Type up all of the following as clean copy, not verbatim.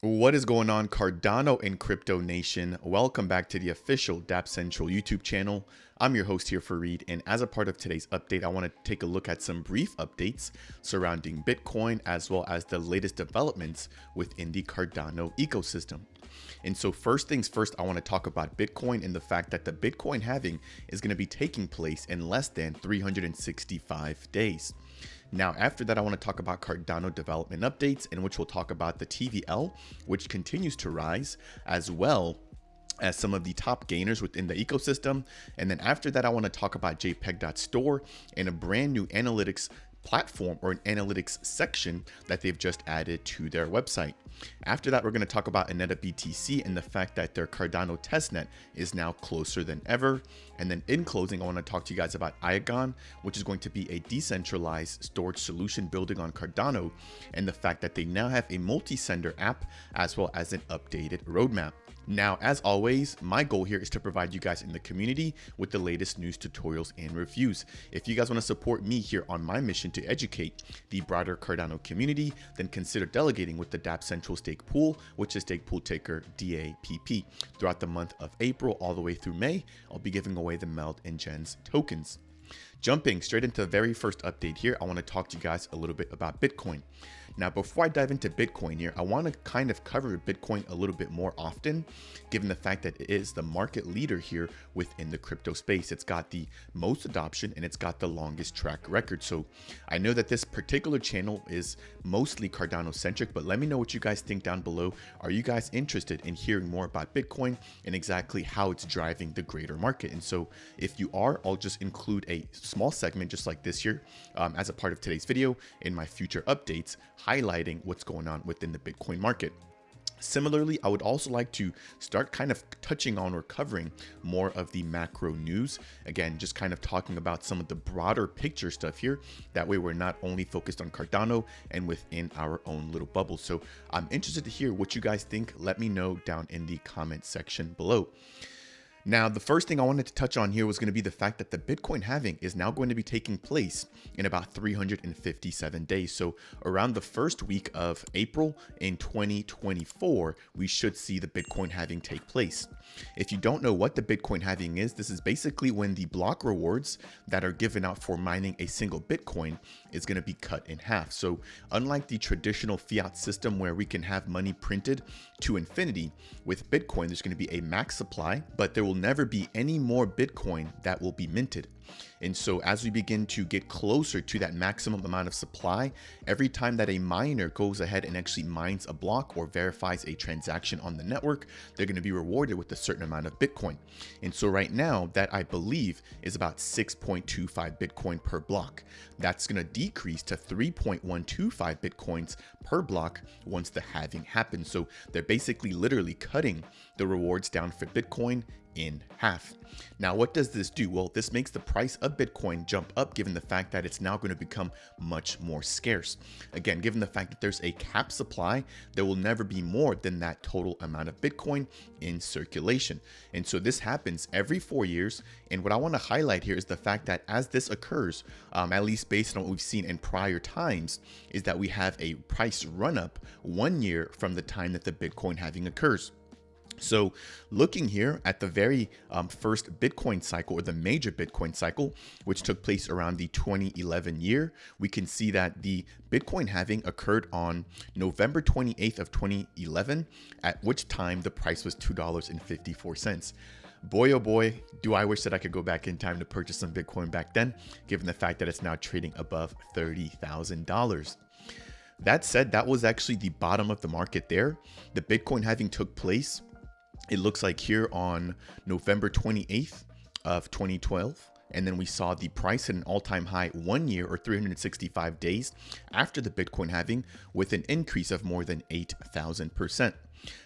What is going on, Cardano and Crypto Nation? Welcome back to the official Dapp Central YouTube channel. I'm your host here for Reed, and as a part of today's update, I want to take a look at some brief updates surrounding Bitcoin as well as the latest developments within the Cardano ecosystem. And so first things first, I want to talk about Bitcoin and the fact that the Bitcoin halving is going to be taking place in less than 365 days. Now, after that, I want to talk about Cardano development updates, in which we'll talk about the TVL, which continues to rise, as well as some of the top gainers within the ecosystem. And then after that, I want to talk about JPG.Store and a brand new analytics platform or an analytics section that they've just added to their website. After that, we're going to talk about Aneta BTC and the fact that their Cardano Testnet is now closer than ever. And then in closing, I want to talk to you guys about Iagon, which is going to be a decentralized storage solution building on Cardano, and the fact that they now have a multi-sender app as well as an updated roadmap. Now, as always, my goal here is to provide you guys in the community with the latest news, tutorials, and reviews. If you guys want to support me here on my mission to educate the broader Cardano community, then consider delegating with the Dapp Central Stake Pool, which is stake pool ticker DAPP. Throughout the month of April all the way through May, I'll be giving away the Meld and Gens tokens. Jumping straight into the very first update here, I want to talk to you guys a little bit about Bitcoin. Now, before I dive into Bitcoin here, I want to kind of cover Bitcoin a little bit more often, given the fact that it is the market leader here within the crypto space. It's got the most adoption and it's got the longest track record. So I know that this particular channel is mostly Cardano centric, but let me know what you guys think down below. Are you guys interested in hearing more about Bitcoin and exactly how it's driving the greater market? And so if you are, I'll just include a small segment just like this here as a part of today's video in my future updates, highlighting what's going on within the Bitcoin market. Similarly, I would also like to start kind of touching on or covering more of the macro news. Again, just kind of talking about some of the broader picture stuff here. That way we're not only focused on Cardano and within our own little bubble. So I'm interested to hear what you guys think. Let me know down in the comment section below. Now, the first thing I wanted to touch on here was going to be the fact that the Bitcoin halving is now going to be taking place in about 357 days. So around the first week of April in 2024, we should see the Bitcoin halving take place. If you don't know what the Bitcoin halving is, this is basically when the block rewards that are given out for mining a single Bitcoin is going to be cut in half. So unlike the traditional fiat system where we can have money printed to infinity, with Bitcoin, there's going to be a max supply, but there will never be any more Bitcoin that will be minted. And so as we begin to get closer to that maximum amount of supply, every time that a miner goes ahead and actually mines a block or verifies a transaction on the network, they're going to be rewarded with a certain amount of Bitcoin. And so right now, that I believe is about 6.25 Bitcoin per block. That's going to decrease to 3.125 Bitcoins per block once the halving happens. So they're basically literally cutting the rewards down for Bitcoin in half. Now, what does this do? Well, this makes the price of Bitcoin jump up, given the fact that it's now going to become much more scarce. Again, given the fact that there's a cap supply, there will never be more than that total amount of Bitcoin in circulation. And so this happens every 4 years. And what I want to highlight here is the fact that as this occurs, at least based on what we've seen in prior times, is that we have a price run up 1 year from the time that the Bitcoin halving occurs. So looking here at the very first Bitcoin cycle, or the major Bitcoin cycle, which took place around the 2011 year, we can see that the Bitcoin halving occurred on November 28th of 2011, at which time the price was $2.54. Boy, oh boy, do I wish that I could go back in time to purchase some Bitcoin back then, given the fact that it's now trading above $30,000. That said, that was actually the bottom of the market there. The Bitcoin halving took place, it looks like, here on November 28th of 2012. And then we saw the price at an all-time high 1 year or 365 days after the Bitcoin halving, with an increase of more than 8,000%.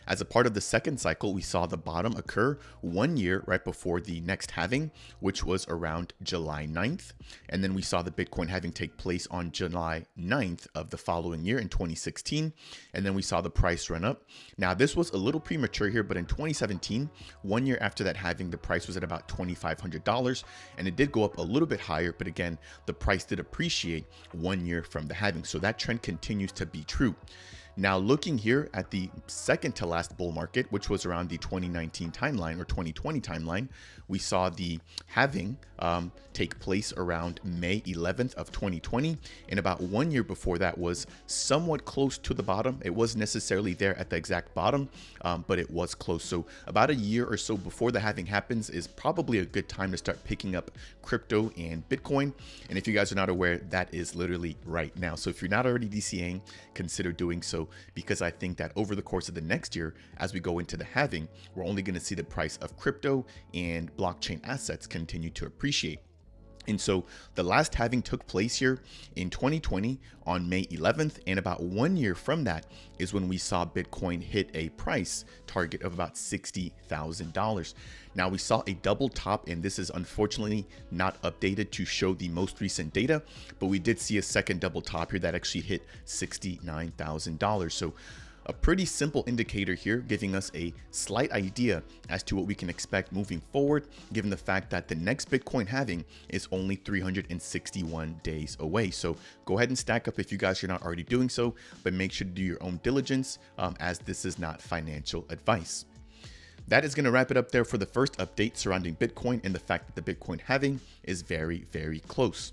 As a part of the second cycle, we saw the bottom occur 1 year right before the next halving, which was around July 9th. And then we saw the Bitcoin halving take place on July 9th of the following year in 2016. And then we saw the price run up. Now, this was a little premature here, but in 2017, 1 year after that halving, the price was at about $2,500. And it did go up a little bit higher, but again, the price did appreciate 1 year from the halving. So that trend continues to be true. Now, looking here at the second to last bull market, which was around the 2019 timeline or 2020 timeline, we saw the halving take place around May 11th of 2020. And about 1 year before that was somewhat close to the bottom. It wasn't necessarily there at the exact bottom, but it was close. So about a year or so before the halving happens is probably a good time to start picking up crypto and Bitcoin. And if you guys are not aware, that is literally right now. So if you're not already DCAing, consider doing so, because I think that over the course of the next year, as we go into the halving, we're only going to see the price of crypto and blockchain assets continue to appreciate. And so the last halving took place here in 2020 on May 11th. And about 1 year from that is when we saw Bitcoin hit a price target of about $60,000. Now, we saw a double top, and this is unfortunately not updated to show the most recent data, but we did see a second double top here that actually hit $69,000. So a pretty simple indicator here, giving us a slight idea as to what we can expect moving forward, given the fact that the next Bitcoin halving is only 361 days away. So go ahead and stack up if you guys are not already doing so, but make sure to do your own diligence, as this is not financial advice. That is going to wrap it up there for the first update surrounding Bitcoin and the fact that the Bitcoin halving is very, very close.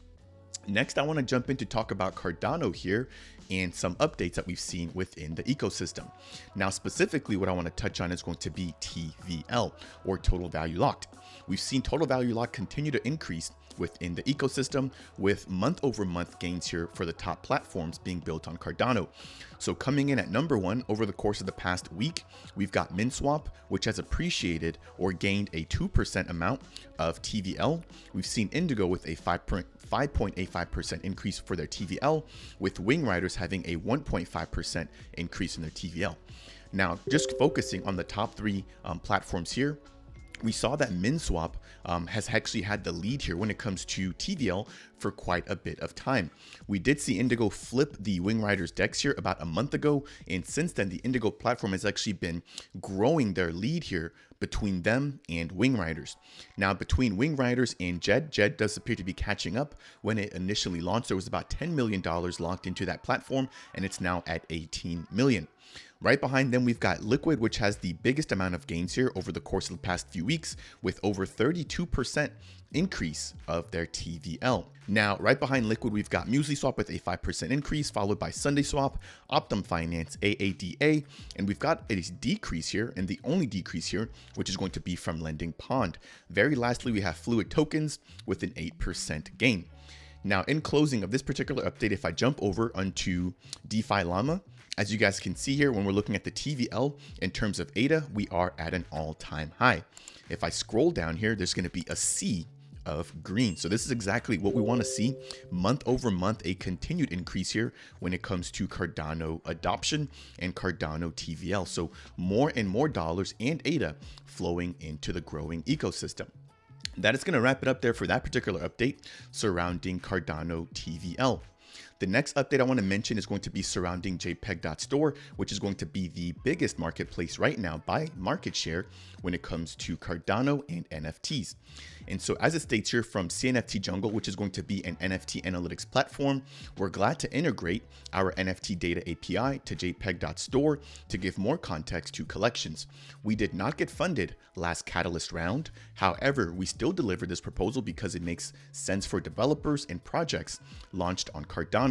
Next, I want to jump in to talk about Cardano here and some updates that we've seen within the ecosystem. Now, specifically, what I want to touch on is going to be TVL, or total value locked. We've seen total value locked continue to increase within the ecosystem, with month-over-month gains here for the top platforms being built on Cardano. So coming in at number one over the course of the past week, we've got MinSwap, which has appreciated or gained a 2% amount of TVL. We've seen Indigo with a 5.85% increase for their TVL, with Wing Riders having a 1.5% increase in their TVL. Now, just focusing on the top three platforms here, we saw that MinSwap has actually had the lead here when it comes to TVL for quite a bit of time. We did see Indigo flip the Wing Riders DEX here about a month ago, and since then the Indigo platform has actually been growing their lead here between them and Wing Riders. Now, between Wing Riders and Jed does appear to be catching up. When it initially launched, there was about $10 million locked into that platform, and it's now at 18 million. Right behind them, we've got Liquid, which has the biggest amount of gains here over the course of the past few weeks, with over 32% increase of their TVL. Now, right behind Liquid, we've got MuesliSwap with a 5% increase, followed by SundaySwap, Optum Finance, AADA, and we've got a decrease here, and the only decrease here, which is going to be from Lending Pond. Very lastly, we have Fluid Tokens with an 8% gain. Now, in closing of this particular update, if I jump over onto DeFi Llama, as you guys can see here, when we're looking at the TVL in terms of ADA, we are at an all-time high. If I scroll down here, there's going to be a sea of green. So this is exactly what we want to see month over month, a continued increase here when it comes to Cardano adoption and Cardano TVL. So more and more dollars and ADA flowing into the growing ecosystem. That is going to wrap it up there for that particular update surrounding Cardano TVL. The next update I want to mention is going to be surrounding JPG.Store, which is going to be the biggest marketplace right now by market share when it comes to Cardano and NFTs. And so as it states here from CNFT Jungle, which is going to be an NFT analytics platform, we're glad to integrate our NFT data API to JPG.Store to give more context to collections. We did not get funded last Catalyst round. However, we still delivered this proposal because it makes sense for developers and projects launched on Cardano.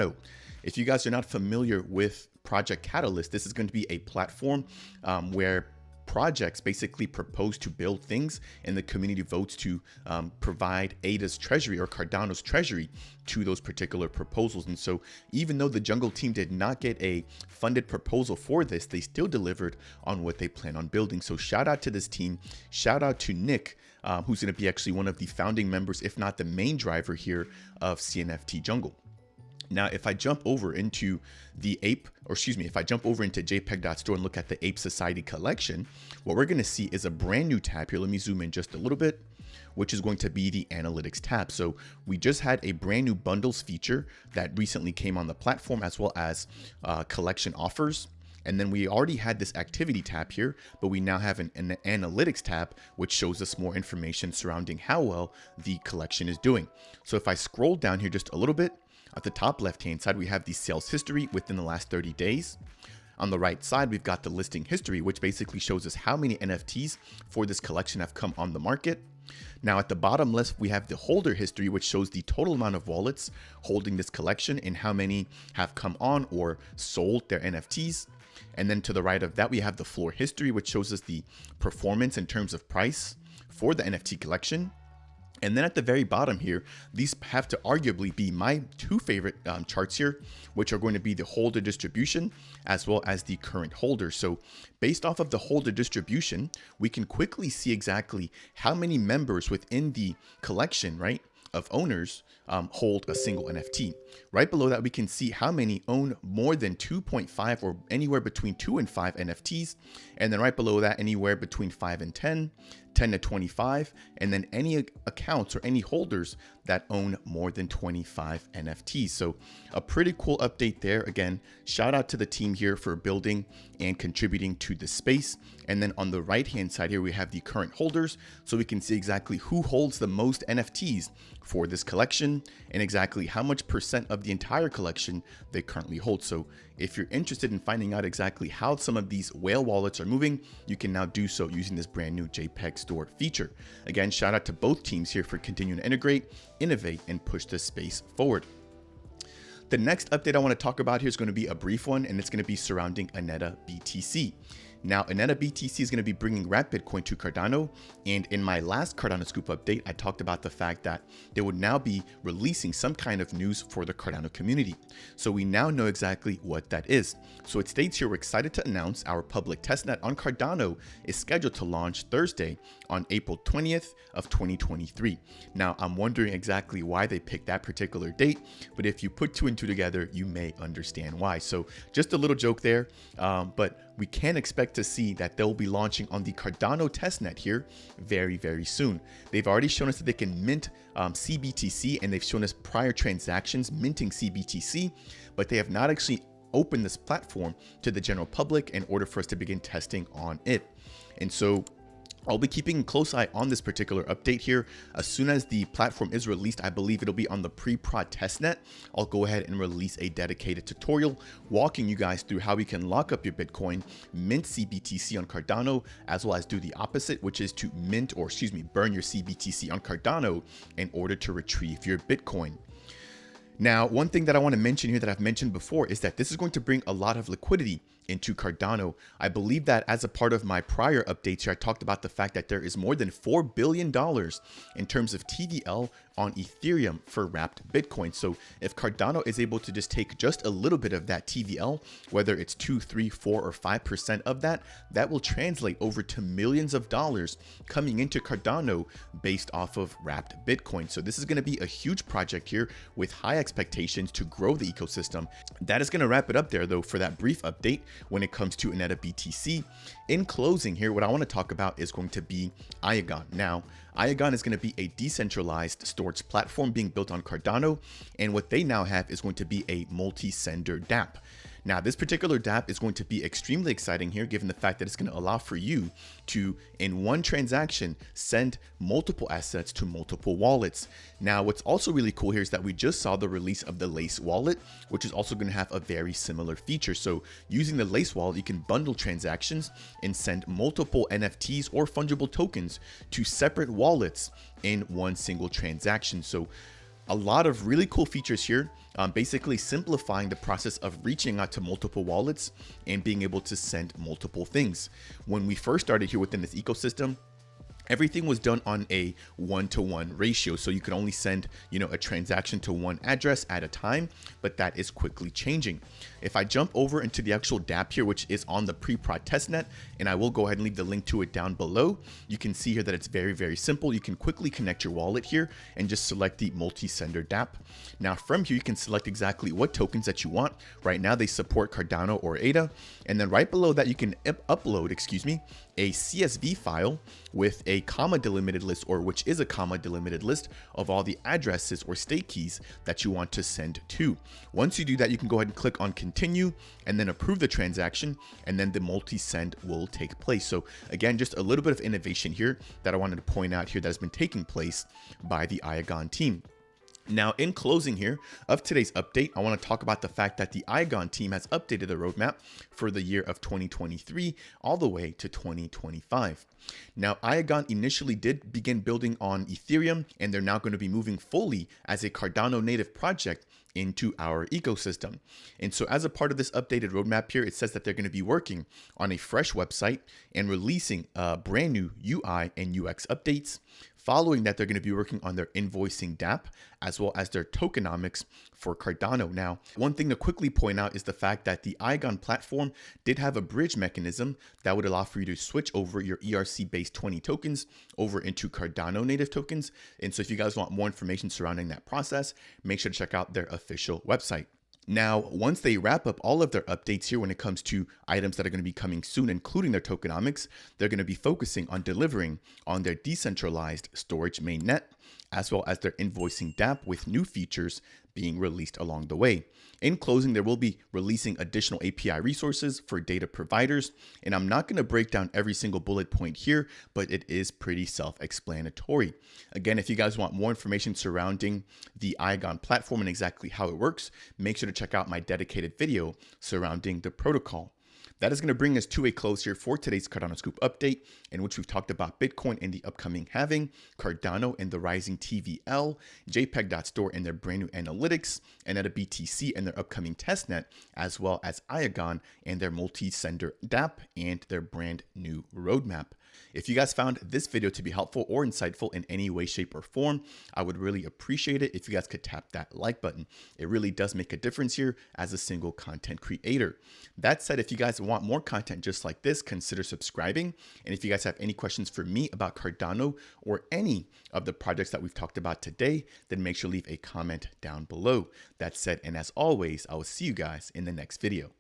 If you guys are not familiar with Project Catalyst, this is going to be a platform where projects basically propose to build things and the community votes to provide ADA's treasury or Cardano's treasury to those particular proposals. And so even though the Jungle team did not get a funded proposal for this, they still delivered on what they plan on building. So shout out to this team. Shout out to Nick, who's going to be actually one of the founding members, if not the main driver here of CNFT Jungle. Now, if I jump over into if I jump over into JPG.Store and look at the Ape Society collection, what we're going to see is a brand new tab here. Let me zoom in just a little bit, which is going to be the analytics tab. So we just had a brand new bundles feature that recently came on the platform, as well as collection offers. And then we already had this activity tab here, but we now have an analytics tab, which shows us more information surrounding how well the collection is doing. So if I scroll down here just a little bit, at the top left-hand side, we have the sales history within the last 30 days. On the right side, we've got the listing history, which basically shows us how many NFTs for this collection have come on the market. Now at the bottom left, we have the holder history, which shows the total amount of wallets holding this collection and how many have come on or sold their NFTs. And then to the right of that, we have the floor history, which shows us the performance in terms of price for the NFT collection. And then at the very bottom here, these have to arguably be my two favorite charts here, which are going to be the holder distribution as well as the current holder. So based off of the holder distribution, we can quickly see exactly how many members within the collection, right, of owners hold a single NFT. Right below that, we can see how many own more than 2.5 or anywhere between 2 and 5 NFTs. And then right below that, anywhere between 5 and 10, 10 to 25, and then any accounts or any holders that own more than 25 NFTs. So a pretty cool update there. Again, shout out to the team here for building and contributing to the space. And then on the right hand side here, we have the current holders. So we can see exactly who holds the most NFTs for this collection and exactly how much percent of the entire collection they currently hold. So if you're interested in finding out exactly how some of these whale wallets are moving, you can now do so using this brand new JPG.Store feature. Again, shout out to both teams here for continuing to integrate, innovate, and push this space forward. The next update I want to talk about here is going to be a brief one, and it's going to be surrounding Aneta BTC. Now, Aneta BTC is going to be bringing wrapped Bitcoin to Cardano, and in my last Cardano Scoop update, I talked about the fact that they would now be releasing some kind of news for the Cardano community. So we now know exactly what that is. So it states here, we're excited to announce our public testnet on Cardano is scheduled to launch Thursday on April 20th of 2023. Now, I'm wondering exactly why they picked that particular date, but if you put two and two together, you may understand why. So just a little joke there, but we can expect to see that they'll be launching on the Cardano testnet here very, very soon. They've already shown us that they can mint CBTC, and they've shown us prior transactions minting CBTC, but they have not actually opened this platform to the general public in order for us to begin testing on it. And so I'll be keeping a close eye on this particular update here. As soon as the platform is released, I believe it'll be on the pre-prod testnet. I'll go ahead and release a dedicated tutorial walking you guys through how we can lock up your Bitcoin, mint CBTC on Cardano, as well as do the opposite, which is to burn your CBTC on Cardano in order to retrieve your Bitcoin. Now, one thing that I want to mention here that I've mentioned before is that this is going to bring a lot of liquidity into Cardano. I believe that as a part of my prior updates here, I talked about the fact that there is more than $4 billion in terms of TVL on Ethereum for wrapped Bitcoin. So if Cardano is able to just take just a little bit of that TVL, whether it's 2, 3, 4, or 5% of that, that will translate over to millions of dollars coming into Cardano based off of wrapped Bitcoin. So this is going to be a huge project here with high expectations to grow the ecosystem. That is going to wrap it up there though for that brief update when it comes to Aneta BTC. In closing here, what I want to talk about is going to be Iagon. Now, Iagon is going to be a decentralized storage platform being built on Cardano, and what they now have is going to be a multi-sender Dapp. Now, this particular Dapp is going to be extremely exciting here, given the fact that it's going to allow for you to, in one transaction, send multiple assets to multiple wallets. Now, what's also really cool here is that we just saw the release of the Lace wallet, which is also going to have a very similar feature. So using the Lace wallet, you can bundle transactions and send multiple NFTs or fungible tokens to separate wallets in one single transaction. So a lot of really cool features here, basically simplifying the process of reaching out to multiple wallets and being able to send multiple things. When we first started here within this ecosystem, everything was done on a 1-to-1 ratio. So you could only send, a transaction to one address at a time, but that is quickly changing. If I jump over into the actual Dapp here, which is on the pre-prod testnet, and I will go ahead and leave the link to it down below, you can see here that it's very, very simple. You can quickly connect your wallet here and just select the multi-sender Dapp. Now from here, you can select exactly what tokens that you want. Right now they support Cardano or ADA. And then right below that, you can upload, a CSV file with a comma delimited list, or which is a comma delimited list of all the addresses or state keys that you want to send to. Once you do that, you can go ahead and click on continue and then approve the transaction, and then the multi-send will take place. So again, just a little bit of innovation here that I wanted to point out here that has been taking place by the Iagon team. Now, in closing here of today's update, I want to talk about the fact that the Iagon team has updated the roadmap for the year of 2023 all the way to 2025. Now, Iagon initially did begin building on Ethereum, and they're now going to be moving fully as a Cardano native project into our ecosystem. And so as a part of this updated roadmap here, it says that they're going to be working on a fresh website and releasing brand new UI and UX updates. Following that, they're going to be working on their invoicing Dapp as well as their tokenomics for Cardano. Now, one thing to quickly point out is the fact that the Iagon platform did have a bridge mechanism that would allow for you to switch over your ERC-based 20 tokens over into Cardano native tokens. And so if you guys want more information surrounding that process, make sure to check out their official website. Now, once they wrap up all of their updates here when it comes to items that are going to be coming soon, including their tokenomics, they're going to be focusing on delivering on their decentralized storage mainnet, as well as their invoicing Dapp with new features being released along the way. In closing, there will be releasing additional API resources for data providers, and I'm not going to break down every single bullet point here, but it is pretty self-explanatory. Again, if you guys want more information surrounding the Iagon platform and exactly how it works, make sure to check out my dedicated video surrounding the protocol. That is going to bring us to a close here for today's Cardano Scoop update, in which we've talked about Bitcoin and the upcoming halving, Cardano and the rising TVL, JPG.Store and their brand new analytics, Aneta BTC and their upcoming testnet, as well as Iagon and their multi-sender Dapp and their brand new roadmap. If you guys found this video to be helpful or insightful in any way, shape, or form, I would really appreciate it if you guys could tap that like button. It really does make a difference here as a single content creator. That said, if you guys want more content just like this, consider subscribing. And if you guys have any questions for me about Cardano or any of the projects that we've talked about today, then make sure to leave a comment down below. That said, and as always, I will see you guys in the next video.